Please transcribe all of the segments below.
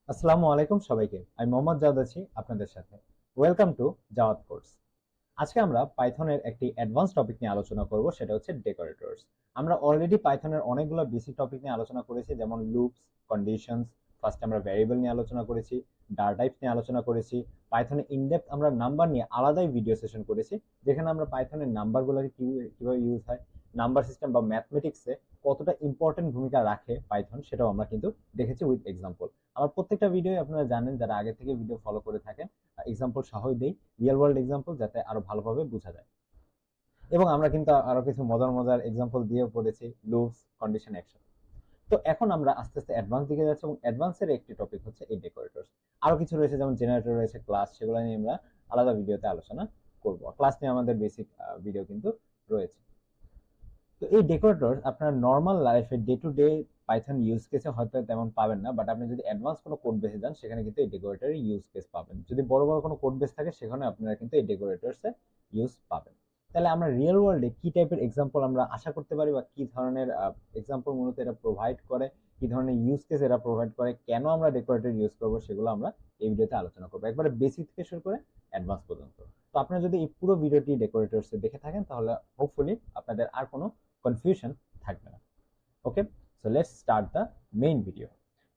আসসালামু আলাইকুম সবাইকে। আমি মোহাম্মদ জাওদ আছি আপনাদের সাথে। Welcome to Zawad course. আজকে আমরা পাইথনের একটি অ্যাডভান্স টপিক নিয়ে আলোচনা করব, সেটা হচ্ছে ডেকোরেটরস। আমরা অলরেডি পাইথনের অনেকগুলো বেসিক টপিক নিয়ে আলোচনা করেছি, যেমন লুপস, কন্ডিশনস। ফার্স্টে আমরা ভ্যারিয়েবল নিয়ে আলোচনা করেছি, ডাটা টাইপস নিয়ে আলোচনা করেছি। পাইথনে ইনডেপথ আমরা নাম্বার নিয়ে আলাদাই ভিডিও সেশন করেছি, যেখানে আমরা পাইথনের নাম্বারগুলোকে কিভাবে ইউজ হয়, নাম্বার সিস্টেম বা ম্যাথমেটিক্সে কতটা ইম্পর্টেন্ট ভূমিকা রাখে পাইথন, সেটাও আমরা কিন্তু দেখেছি উইথ এক্সাম্পল। আমার প্রত্যেকটা ভিডিও আপনারা জানেন, যারা আগে থেকে ভিডিও ফলো করে থাকেন, এক্সাম্পল সহই দেই, রিয়েল ওয়ার্ল্ড এক্সাম্পল, যাতে আরো ভালোভাবে বোঝা যায়। এবং আমরা কিন্তু আরো কিছু মজার মজার এক্সাম্পল দিয়েও পড়েছি, লুপস, কন্ডিশন, অ্যাকশন। তো এখন আমরা আস্তে আস্তে অ্যাডভান্স দিকে যাচ্ছি, এবং অ্যাডভান্সের একটি টপিক হচ্ছে এই ডেকোরেটরস। আরো কিছু রয়েছে, যেমন জেনারেটর রয়েছে, ক্লাস, সেগুলো নিয়ে আমরা আলাদা ভিডিওতে আলোচনা করব। ক্লাস নিয়ে আমাদের বেসিক ভিডিও কিন্তু রয়েছে। তো এই ডেকোরেটর আপনার নর্মাল লাইফে day to day Python use কেসে হয়তো তেমন পাবেন না, বাট আপনি যদি অ্যাডভান্স কোনো কোড বেসে যান, সেখানে কিন্তু এই ডেকোরেটরের ইউজ কেস পাবেন। যদি বড় বড় কোনো কোড বেস থাকে, সেখানে আপনারা কিন্তু এই ডেকোরেটরসের ইউজ পাবেন। তাহলে আমরা রিয়েল ওয়ার্ল্ডে কি টাইপের এক্সাম্পল আমরা আশা করতে পারি, বা কি ধরনের এক্সাম্পল মূলত এটা প্রোভাইড করে, কি ধরনের ইউজ কেস এরা প্রোভাইড করে, কেন আমরা ডেকোরেটর ইউজ করবো, সেগুলো আমরা এই ভিডিওতে আলোচনা করবো, একবারে বেসিক থেকে শুরু করে অ্যাডভান্স পর্যন্ত। তো আপনারা যদি এই পুরো ভিডিওটি ডেকোরেটরস দেখে থাকেন, তাহলে হোপফুলি আপনাদের আর কোনো কনফিউশন থাকবে না। Okay, so let's start the main video.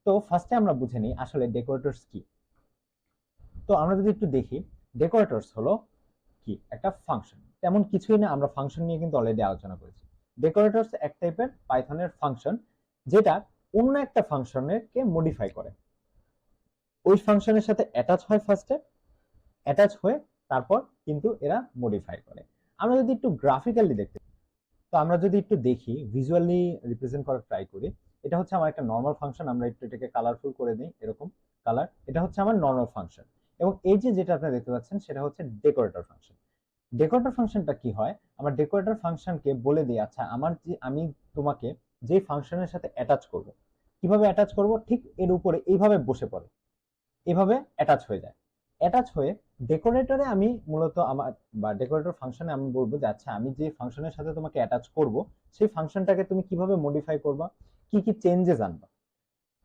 তো ফার্স্টে আমরা বুঝে নিই আসলে ডেকোরেটরস কি। তো আমরা যদি একটু দেখি, ডেকোরেটরস হলো কি একটা ফাংশন, তেমন কিছুই না। আমরা ফাংশন নিয়ে কিন্তু অলরেডি আলোচনা করেছি। ডেকোরেটরস এক টাইপের পাইথনের ফাংশন, যেটা অন্য একটা ফাংশনকে মডিফাই করে। ওই ফাংশনের সাথে অ্যাটাচ হয় ফার্স্টে, অ্যাটাচ হয়ে তারপর কিন্তু এরা মডিফাই করে। আমরা যদি একটু গ্রাফিক্যালি দেখতে, তো আমরা যদি একটু দেখি, ভিজুয়ালি রিপ্রেজেন্ট করার ট্রাই করি। এটা হচ্ছে আমার একটা নর্মাল ফাংশন, আমরা একটু এটাকে কালারফুল করে দিই, এরকম কালার। এটা হচ্ছে আমার নর্মাল ফাংশন, এবং এই যে যেটা আপনারা দেখতে পাচ্ছেন, সেটা হচ্ছে ডেকোরেটর ফাংশন। ডেকোরেটর ফাংশনটা কি হয়, আমার ডেকোরেটর ফাংশনকে বলে দিই, আচ্ছা আমার যে আমি তোমাকে যে ফাংশনের সাথে অ্যাটাচ করব, কিভাবে অ্যাটাচ করব, ঠিক এর উপরে এইভাবে বসে পড়ে, এভাবে অ্যাটাচ হয়ে যায়। অ্যাটাচ হয়ে ডেকোরেটরে আমি মূলত আমার, বা ডেকোরেটর ফাংশনে আমি বলবো যে আচ্ছা আমি যে ফাংশনের সাথে তোমাকে অ্যাটাচ করব, সেই ফাংশনটাকে তুমি কিভাবে মডিফাই করবা, কি কি চেঞ্জেস আনবা।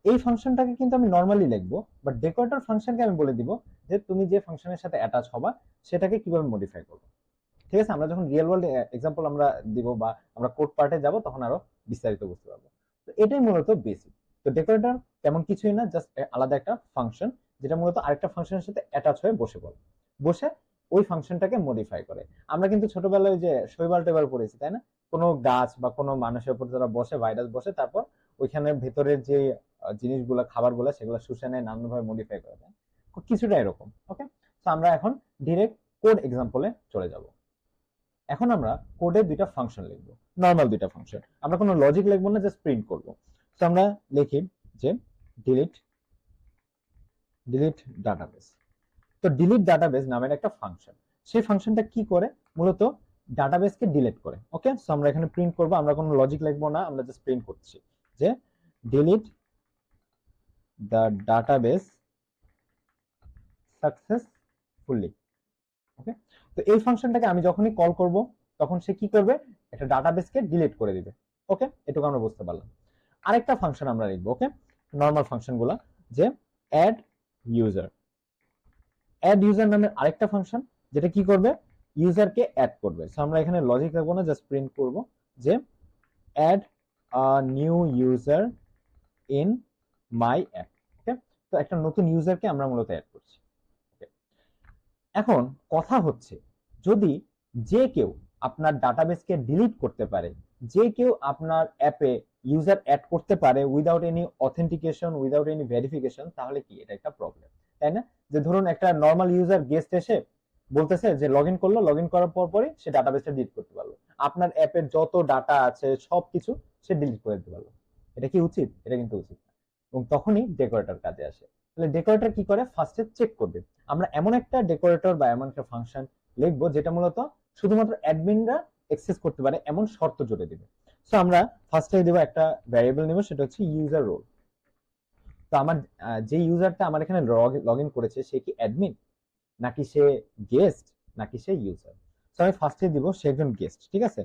এই ফাংশনটাকে কিন্তু আমি নর্মালি লিখবো, বাট ডেকোরেটর ফাংশনকে আমি বলে দিব যে তুমি যে ফাংশনের সাথে অ্যাটাচ হবা, সেটাকে কিভাবে মডিফাই করবো। ঠিক আছে, আমরা যখন রিয়েল ওয়ার্ল্ড এক্সাম্পল আমরা দিব, বা আমরা কোড পার্টে যাব, তখন আরো বিস্তারিত বুঝতে পারবো। তো এটাই মূলত বেসিক। তো ডেকোরেটর তেমন কিছুই না, জাস্ট আলাদা একটা ফাংশন, যেটা মূলত আরেকটা ফাংশনের সাথে অ্যাটাচ হয়ে বসে পড়ে, বসে ওই ফাংশনটাকে মডিফাই করে। আমরা কিন্তু ছোটবেলায় যে শৈবাল টেবাল পড়েছি, তাই না? কোনো গাছ বা কোনো মানুষের উপর যারা বসে, ভাইরাস বসে, তারপর ওইখানে ভেতরের যে জিনিসগুলো, খাবারগুলো, সেগুলো শুষে নেয়, নানানভাবে মডিফাই করে দেয়। কিছুটা এরকম। ওকে, তো আমরা এখন ডিরেক্ট কোড এক্সাম্পলে চলে যাব। এখন আমরা কোডে দুইটা ফাংশন লিখবো, নর্মাল দুইটা ফাংশন। আমরা কোনো লজিক লিখবো না, জাস্ট প্রিন্ট করব। তো আমরা লিখি যে ডিলিট ডিলিট ডাটাবেস। তো ডিলিট ডাটাবেস নামের একটা ফাংশন, সেই ফাংশনটা কি করে, মূলত ডাটাবেসকে ডিলিট করে। ওকে, সো আমরা এখানে প্রিন্ট করব, আমরা কোনো লজিক লিখবো না, আমরা জাস্ট প্রিন্ট করছি যে ডিলিট দ্য ডাটাবেস সাকসেসফুলি। ওকে, তো এই ফাংশনটাকে আমি যখনই কল করব, তখন সে কি করবে, একটা ডাটাবেসকে ডিলিট করে দিবে। ওকে, এটুকু আমরা বুঝতে পারলাম। আরেকটা ফাংশন আমরা লিখবো, ওকে, নর্মাল ফাংশনগুলো, যে অ্যাড ইউজার। অ্যাড ইউজার নামের আরেকটা ফাংশন, যেটা কি করবে, ইউজারকে অ্যাড করবে। সো আমরা এখানে লজিক রাখবো না, জাস্ট প্রিন্ট করব যে add new user in my app. Okay, তো একটা নতুন ইউজারকে আমরা মূলত অ্যাড করছি। এখন কথা হচ্ছে, যদি যে কেউ আপনার ডাটাবেসকে ডিলিট করতে পারে, যে কেউ আপনার অ্যাপে ইউজার অ্যাড করতে পারে without any authentication, without any verification, তাহলে কি এটা একটা প্রবলেম, তাই না? যে ধরুন একটা নর্মাল ইউজার গেস্ট এসে বলতেছে যে লগ ইন করলো, লগ ইন করার পরই সে ডাটাবেসটা ডিলিট করতে পারলো, আপনার অ্যাপের যত ডাটা আছে সবকিছু সে ডিলিট করে দিতে পারলো। এটা কি উচিত? এটা কিন্তু উচিত না, এবং তখনই ডেকোরেটর কাজে আসে। তাহলে ডেকোরেটর কি করে, ফার্স্টে চেক করবে। আমরা এমন একটা ডেকোরেটর বা এমন একটা ফাংশন লিখবো, যেটা মূলত শুধুমাত্র অ্যাডমিনরা অ্যাক্সেস করতে পারে এমন শর্ত জুড়ে দিবে। সো আমরা ফার্স্টে দেবো একটা ভ্যারিয়েবল নেব, সেটা হচ্ছে ইউজার রোল। তো আমার যে ইউজারটা আমার এখানে লগ ইন করেছে, সে কি অ্যাডমিন, নাকি সে গেস্ট, নাকি সে ইউজার? সো আমি ফার্স্টে দিব সে একজন গেস্ট। ঠিক আছে,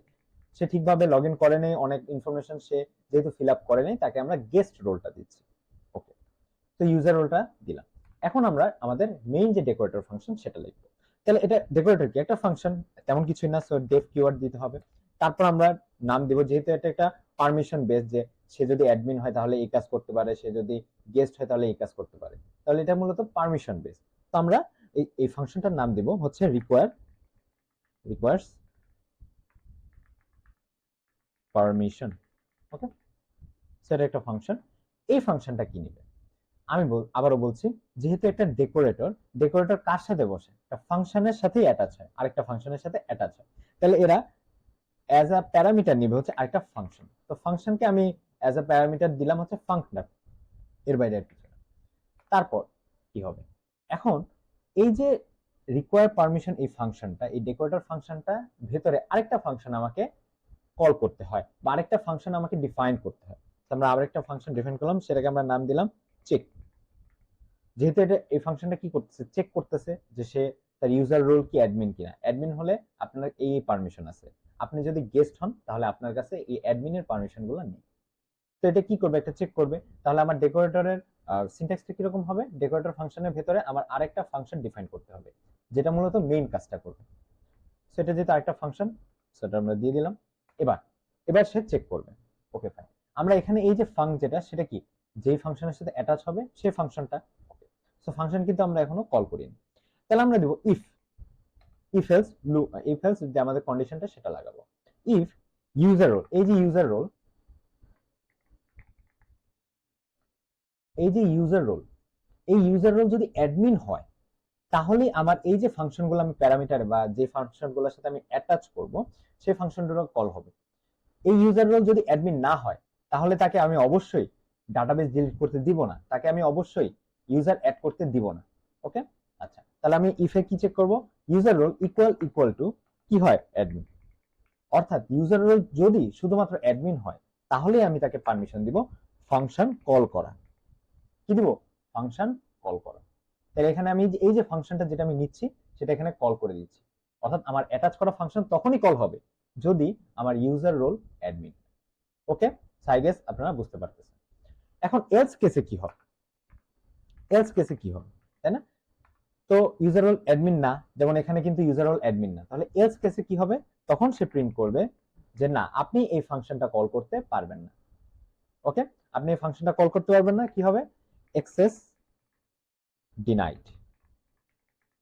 সে ঠিকভাবে লগ ইন করে নেই, অনেক ইনফরমেশন সে যেহেতু ফিল আপ করে নেই, তাকে আমরা গেস্ট রোলটা দিচ্ছি। ওকে, তো ইউজার রোলটা দিলাম। এখন আমরা আমাদের মেইন যে ডেকোরেটর ফাংশন সেটা লিখবো। তাহলে এটা ডেকোরেটর কি একটা ফাংশন, তেমন কিছুই না, সো ডেফ কিওয়ার্ড দিতে হবে। তারপর আমরা নাম দিব, যেহেতু এটা একটা পারমিশন বেস, যে সে যদি অ্যাডমিন হয় তাহলে এই কাজ করতে পারে, সে যদি গেস্ট হয় তাহলে এই কাজ করতে পারে, তাহলে এটা মূলত পারমিশন বেস। তো আমরা এই ফাংশনটার নাম দিব হচ্ছে রিকোয়ার্স পারমিশন। ওকে, সেটা একটা ফাংশন। এই ফাংশনটা কি নিবে, আমি আবারও বলছি, যেহেতু একটা ডেকোরেটর কার সাথে বসে, একটা ফাংশনের সাথেই অ্যাটাচ হয়, আরেকটা ফাংশনের সাথে অ্যাটাচ হয়, তাহলে এরা অ্যাজ আ প্যারামিটার নিবে হচ্ছে আরেকটা ফাংশন। তো ফাংশনকে আমি অ্যাজ আ প্যারামিটার দিলাম হচ্ছে ফাংশনাল, এর বাইরে আর কিছু না। তারপর কি হবে, এখন এই যে রিকোয়ার পারমিশন এই ফাংশনটা, এই ডেকোরেটর ফাংশনটা ভেতরে আরেকটা ফাংশন আমাকে কল করতে হয়, বা আরেকটা ফাংশন আমাকে ডিফাইন করতে হয়। আমরা আরেকটা ফাংশন ডিফাইন করলাম, সেটাকে আমরা নাম দিলাম চেক। যেহেতু এটা এই ফাংশনটা কি করতেছে, চেক করতেছে যে সে তার ইউজার রোল কি অ্যাডমিন কিনা। অ্যাডমিন হলে আপনার এই পারমিশন আছে, আপনি যদি গেস্ট হন তাহলে আপনার কাছে এই অ্যাডমিনের পারমিশনগুলো নেই। তো এটা কি করবে, একটা চেক করবে। তাহলে আমার ডেকোরেটরের সিনট্যাক্সটা কিরকম হবে, ডেকোরেটর ফাংশনের ভেতরে আমার আরেকটা ফাংশন ডিফাইন করতে হবে, যেটা মূলত মেইন কাজটা করবে। সেটা যেহেতু আরেকটা ফাংশন, সেটা আমরা দিয়ে দিলাম। এবার এবার সে চেক করবে। ওকে ফাইন, আমরা এখানে এই যে ফাং যেটা, সেটা কি, যেই ফাংশনের সাথে অ্যাটাচ হবে সেই ফাংশনটা। সো ফাংশন কিন্তু আমরা এখনো কল করিনি। তাহলে আমরা দিব ইফ এলস যে আমাদের কন্ডিশনটা সেটা লাগাবো। ইফ ইউজার রোল, এই যে ইউজার রোল, এই ইউজার রোল যদি অ্যাডমিন হয়, তাহলে আমার এই যে ফাংশনগুলো আমি প্যারামিটার বা যে ফাংশনগুলোর সাথে আমি অ্যাটাচ করব সেই ফাংশনগুলো কল হবে। এই ইউজার রোল যদি অ্যাডমিন না হয়, তাহলে তাকে আমি অবশ্যই ডাটাবেস ডিলিট করতে দিব না, তাকে আমি অবশ্যই ইউজার অ্যাড করতে দিব না। ওকে, আচ্ছা, তাহলে আমি ইফে কি চেক করব, ইউজার রোল ইকুয়াল টু কি হয়, অ্যাডমিন। অর্থাৎ ইউজার রোল যদি শুধুমাত্র অ্যাডমিন হয়, তাহলে আমি তাকে পারমিশন দিব ফাংশন কল করা। কি দিব, ফাংশন কল করা। তাহলে এখানে আমি এই যে ফাংশনটা যেটা আমি নিচ্ছি সেটা এখানে কল করে দিচ্ছি। অর্থাৎ আমার অ্যাটাচ করা ফাংশন তখনই কল হবে যদি আমার user role admin. Okay, I guess আপনারা বুঝতে পারতেছেন। এখন এলস কেসে কি হবে, তাই না? তো ইউজার রোল অ্যাডমিন না, যেমন এখানে কিন্তু ইউজার রোল অ্যাডমিন না, তাহলে এলস কেসে কি হবে, তখন সে প্রিন্ট করবে যে না, আপনি এই ফাংশনটা কল করতে পারবেন না। ওকে, আপনি এই ফাংশনটা কল করতে পারবেন না, কি হবে, অ্যাক্সেস ডিনাইড।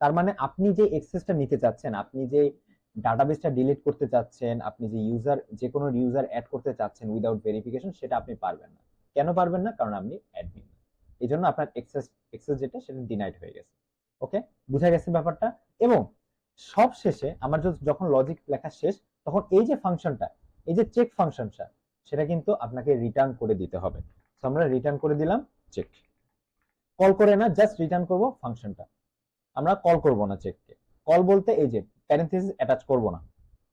তার মানে আপনি যে অ্যাক্সেসটা নিতে চাচ্ছেন, আপনি যে ডাটাবেসটা ডিলিট করতে চাচ্ছেন, আপনি যে কোনো ইউজার অ্যাড করতে চাচ্ছেন উইদাউট ভেরিফিকেশন, সেটা আপনি পারবেন না। কেন পারবেন না, কারণ আপনি অ্যাডমিন। এই জন্য আপনার অ্যাক্সেস যেটা সেটা ডিনাইড হয়ে গেছে। ওকে, বুঝা গেছে ব্যাপারটা। এবং সব শেষে আমার যখন লজিক লেখা শেষ, তখন এই যে ফাংশনটা, এই যে চেক ফাংশনটা, সেটা কিন্তু আপনাকে রিটার্ন করে দিতে হবে। তো আমরা রিটার্ন করে দিলাম চেক, কল করে না, জাস্ট রিটার্ন করব ফাংশনটা। আমরা কল করব না চেককে, কল বলতে এই যে প্যারেন্থেসিস অ্যাটাচ করব না,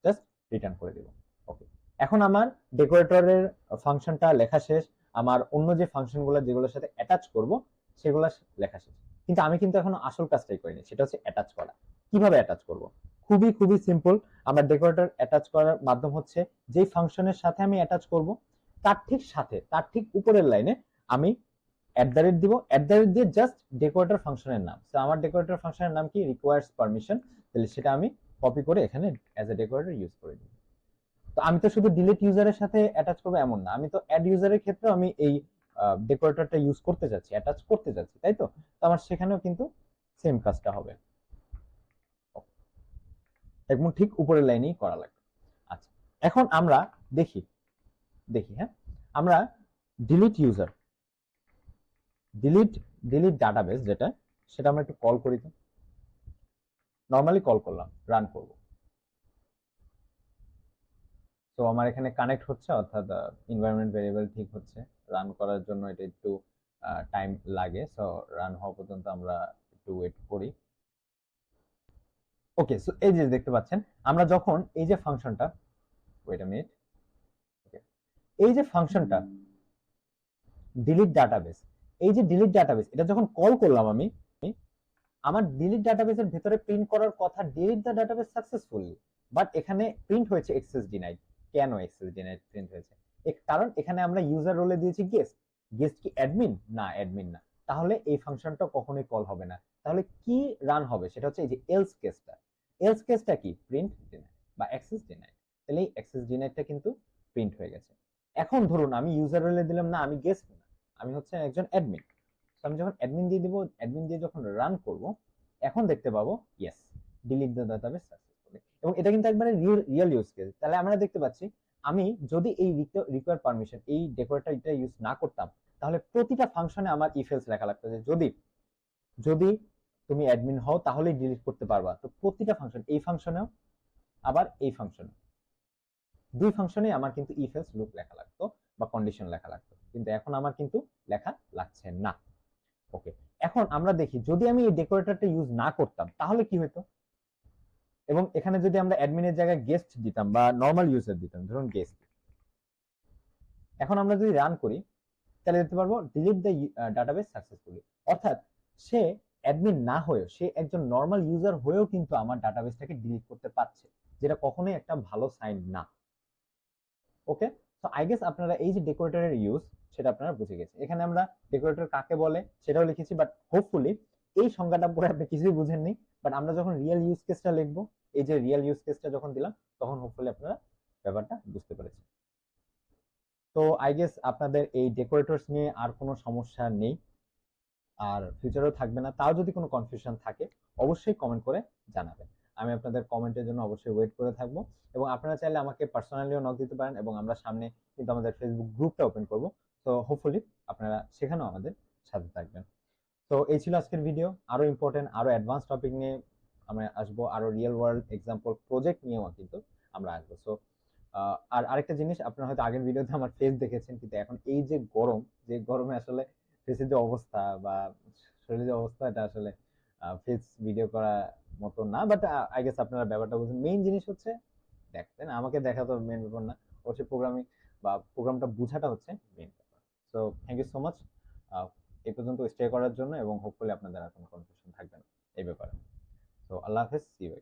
জাস্ট রিটার্ন করে দেব। ওকে, এখন আমার ডেকোরেটরের ফাংশনটা লেখা শেষ, আমার অন্য যে ফাংশনগুলো যেগুলোর সাথে অ্যাটাচ করব সেগুলো লেখা শেষ। কিন্তু আমি কিন্তু এখনো আসল কাজটাই করিনি, সেটা হচ্ছে অ্যাটাচ করা। কিভাবে অ্যাটাচ করব, খুবই সিম্পল। আমার ডেকোরেটর অ্যাটাচ করার মাধ্যম হচ্ছে, যেই ফাংশনের সাথে আমি অ্যাটাচ করব তার ঠিক উপরের লাইনে আমি দিব, দিয়ে জাস্ট ডেকোরেটর ফাংশনের নাম। তো আমার ডেকোরেটর ফাংশনের নাম কি, রিকোয়ার্স পারমিশন, তাহলে সেটা আমি কপি করে এখানে অ্যাজ এ ডেকোরেটর ইউজ করে দিই। তো আমি তো শুধু ডিলিট ইউজারের সাথে অ্যাটাচ করবো এমন না, আমি তো অ্যাড ইউজারের ক্ষেত্রে আমি এই ডেকোরেটরটা ইউজ করতে যাচ্ছি, অ্যাটাচ করতে যাচ্ছি, তাই তো? তো আমার সেখানেও কিন্তু সেম কাজটা হবে, একদম ঠিক উপরের লাইনেই করা লাগবে। আচ্ছা, এখন আমরা দেখি, হ্যাঁ, আমরা ডিলিট ইউজার, ডিলিট ডাটাবেস যেটা, সেটা আমরা একটু কল করি। তো নর্মালি কল করলাম, রান করব। তো আমার এখানে কানেক্ট হচ্ছে, অর্থাৎ এনভায়রনমেন্ট ভেরিয়েবল ঠিক হচ্ছে। রান করার জন্য এটা একটু টাইম লাগে, সো রান হওয়া পর্যন্ত আমরা একটু ওয়েট করি। ওকে, সো এই যে দেখতে পাচ্ছেন, আমরা যখন এই যে ফাংশনটা, ওয়েট আ মিনিট, ওকে, এই যে ফাংশনটা ডিলিট ডাটাবেস, এই যে ডিলিট ডাটাবেস, এটা যখন কল করলাম আমি, আমার ডিলিট ডাটাবেসের ভেতরে প্রিন্ট করার কথা delete the database successfully, but এখানে প্রিন্ট হয়েছে অ্যাক্সেস ডিনাইড। কেন অ্যাক্সেস ডিনাইড প্রিন্ট হয়েছে? কারণ এখানে আমরা ইউজার রোলে দিয়েছি গেস্ট কি অ্যাডমিন না, অ্যাডমিন না। তাহলে এই ফাংশনটা কখনোই কল হবে না। তাহলে কি রান হবে সেটা হচ্ছে এই যে এলস কেসটা। এলস কেসটা কি? প্রিন্ট ডিনাই বা অ্যাক্সেস ডিনাই। তাহলে এই অ্যাক্সেস ডিনাইটা কিন্তু প্রিন্ট হয়ে গেছে। এখন ধরুন আমি ইউজার রোলে দিলাম না, আমি গেস্ট না, আমি হচ্ছে একজন অ্যাডমিন। তো আমি যখন অ্যাডমিন দিয়ে দিব, অ্যাডমিন দিয়ে যখন রান করব, এখন দেখতে পাবো yes, delete the database successfully. এবং এটা কিন্তু একবারে রিয়েল ইউজ কেস। তাহলে আমরা দেখতে পাচ্ছি আমি যদি এই রিকোয়ার পারমিশন এই ডেকোরেটরটা ইউজ না করতাম, তাহলে প্রতিটা ফাংশনে আমার ইফ এলস লেখা লাগতো যে যদি যদি তুমি অ্যাডমিন হও তাহলেই ডিলিট করতে পারবা। তো প্রতিটা ফাংশন, এই ফাংশনেও আবার এই ফাংশনে, দুই ফাংশনে আমার কিন্তু ইফ এলস লুপ লেখা লাগতো বা কন্ডিশন লেখা লাগতো, কিন্তু এখন আমার কিন্তু লেখা লাগছে না। ওকে, এখন আমরা দেখি যদি আমি এই ডেকোরেটরটা ইউজ না করতাম তাহলে কি হতো। এবং এখানে যদি আমরা অ্যাডমিনের জায়গায় গেস্ট দিতাম বা নর্মাল ইউজার দিতাম, ধরুন গেস্ট, এখন আমরা যদি রান করি তাহলে দেখতে পারবো ডিলিট দ্য ডাটাবেস সাকসেসফুলি। অর্থাৎ সে অ্যাডমিন না হয়েও, সে একজন নর্মাল ইউজার হয়েও কিন্তু আমার ডাটাবেসটাকে ডিলিট করতে পারছে, যেটা কখনোই একটা ভালো সাইন না। ওকে, তো আই গেস আপনারা এই যে ডেকোরেটরের ইউজ সেটা আপনারা বুঝে গেছেন। এখানে আমরা ডেকোরেটর কাকে বলে সেটাও লিখেছি, বাট হোপফুলি এই সংজ্ঞাটা পরে আপনি কিছুই বুঝেননি। বাট আমরা যখন রিয়েল ইউজ কেসটা লিখবো, এই যে রিয়েল ইউজ কেসটা যখন দিলাম, তখন হোপফুলি আপনারা ব্যাপারটা বুঝতে পেরেছেন। তো আই গেস আপনাদের এই ডেকোরেটরস নিয়ে আর কোনো সমস্যা নেই, আর ফিউচারেও থাকবে না। তাও যদি কোনো কনফিউশন থাকে অবশ্যই কমেন্ট করে জানাবেন। আমি আপনাদের কমেন্টের জন্য অবশ্যই ওয়েট করে থাকবো। এবং আপনারা চাইলে আমাকে পার্সোনালিও নক দিতে পারেন, এবং আমরা সামনে কিন্তু আমাদের ফেসবুক গ্রুপটা ওপেন করব। তো হোপফুলি আপনারা সেখানেও আমাদের সাথে থাকবেন। তো এই ছিল আজকের ভিডিও। আরো ইম্পর্টেন্ট, আরো অ্যাডভান্স টপিক নিয়ে আমরা আসবো, আরো রিয়েল ওয়ার্ল্ড এক্সাম্পল প্রজেক্ট নিয়েও কিন্তু আমরা আসবো। সো আর আরেকটা জিনিস, আপনারা হয়তো আগের ভিডিওতে আমার ফেস দেখেছেন, কিন্তু এখন এই যে গরম, যে গরমে আসলে ফেসের যে অবস্থা বা শরীরের যে অবস্থা, এটা আসলে ফেস ভিডিও করা মতো না। বাট আই গেস আপনারা ব্যাপারটা বুঝুন। মেইন জিনিস হচ্ছে দেখতেন, আমাকে দেখা তো মেইন ব্যাপার না, অবশ্যই প্রোগ্রামিং বা প্রোগ্রামটা বোঝাটা হচ্ছে মেইন ব্যাপার। So thank you so much এই পর্যন্ত স্টে করার জন্য, এবং হোপফুলি আপনাদের আর কোনো কনফিউশন থাকবে না এই ব্যাপারে। তো আল্লাহ হাফেজ, সি ইউ।